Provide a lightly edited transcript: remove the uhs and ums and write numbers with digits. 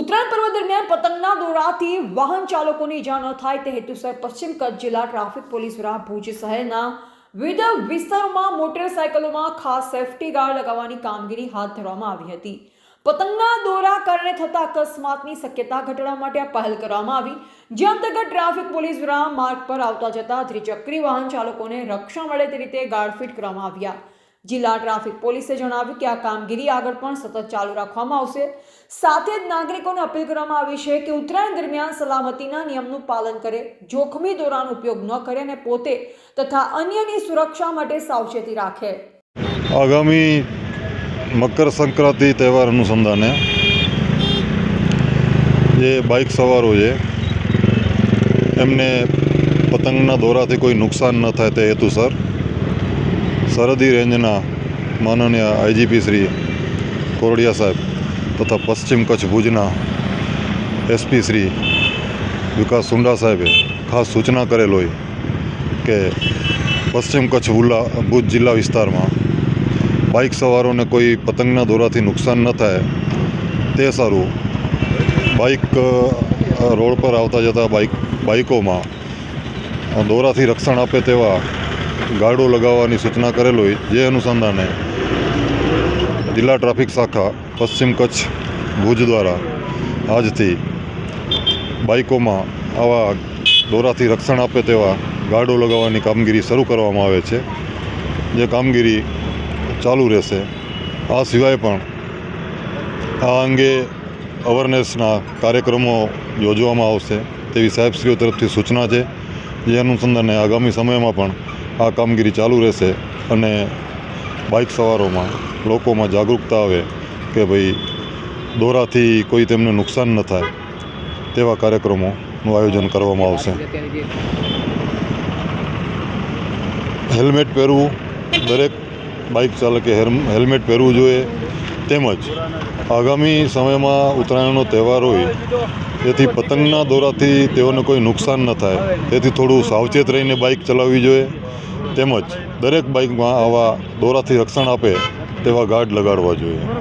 ઉત્તરાયણ પર્વ દરમિયાન પતંગના દોરાથી વાહન ચાલકોને ઈજા ન થાય તે હેતુસર પશ્ચિમ કચ્છ જિલ્લા ટ્રાફિક પોલીસ દ્વારા ભુજ શહેરના વિવિધ વિસ્તારોમાં મોટરસાયકલોમાં ખાસ સેફટી ગાર્ડ લગાવવાની કામગીરી હાથ ધરવામાં આવી હતી। પતંગના દોરા કારણે થતા અકસ્માતની શક્યતા ઘટાડવા માટે આ પહેલ કરવામાં આવી, જે અંતર્ગત ટ્રાફિક પોલીસ દ્વારા માર્ગ પર આવતા જતા દ્વિચક્રી વાહન ચાલકોને રક્ષણ મળે તે રીતે ગાર્ડ ફિટ કરવામાં આવ્યા। જિલ્લા ટ્રાફિક પોલીસે જણાવ્યું કે આ કામગીરી આગળ પણ સતત ચાલુ રાખવામાં આવશે। સાથે જ નાગરિકોને અપીલ કરવામાં આવી છે કે ઉત્તરાયણ દરમિયાન સલામતીના નિયમનું પાલન કરે, જોખમી દોરાનો ઉપયોગ ન કરે અને પોતે તથા અન્યની સુરક્ષા માટે સાવચેતી રાખે। આગામી મકર સંક્રાંતિ તહેવાર અનુસંધાને જે બાઇક સવારો છે એમને પતંગના દોરાથી કોઈ નુકસાન ન થાય તે હેતુસર સરહદી રેન્જના માનનીય આઈજીપી શ્રી કોરડિયા સાહેબ તથા પશ્ચિમ કચ્છ ભુજના એસપી શ્રી વિકાસ સુંડા સાહેબે ખાસ સૂચના કરેલ હોય કે પશ્ચિમ કચ્છ ભુજ જિલ્લા વિસ્તારમાં બાઇક સવારોને કોઈ પતંગના દોરાથી નુકસાન ન થાય તે સારું બાઇક રોડ પર આવતા જતા બાઇકોમાં દોરાથી રક્ષણ આપે તેવા ગાર્ડો લગાવવાની સૂચના કરેલ હોય, જે અનુસંધાને જિલ્લા ટ્રાફિક શાખા પશ્ચિમ કચ્છ ભુજ દ્વારા આજથી બાઇકોમાં આવા દોરાથી રક્ષણ આપે તેવા ગાર્ડો લગાવવાની કામગીરી શરૂ કરવામાં આવે છે, જે કામગીરી ચાલુ રહેશે। આ સિવાય પણ આ અંગે અવેરનેસના કાર્યક્રમો યોજવામાં આવશે તેવી સાહેબશ્રીઓ તરફથી સૂચના છે, જે અનુસંધાને આગામી સમયમાં પણ આ કામગીરી ચાલુ રહેશે અને બાઇક સવારોમાં લોકોમાં જાગૃતતા આવે કે ભાઈ દોરાથી કોઈ તેમને નુકસાન ન થાય તેવા કાર્યક્રમોનું આયોજન કરવામાં આવશે। હેલ્મેટ પહેરવું, દરેક બાઇક ચાલકે હેલ્મેટ પહેરવું જોઈએ, તેમજ આગામી સમયમાં ઉત્તરાયણનો તહેવાર હોય તેથી પતંગના દોરાથી તેઓને કોઈ નુકસાન ન થાય તેથી થોડું સાવચેત રહીને બાઇક ચલાવવી જોઈએ, તેમજ દરેક બાઇકમાં આવા દોરાથી રક્ષણ આપે તેવા ગાર્ડ લગાડવા જોઈએ।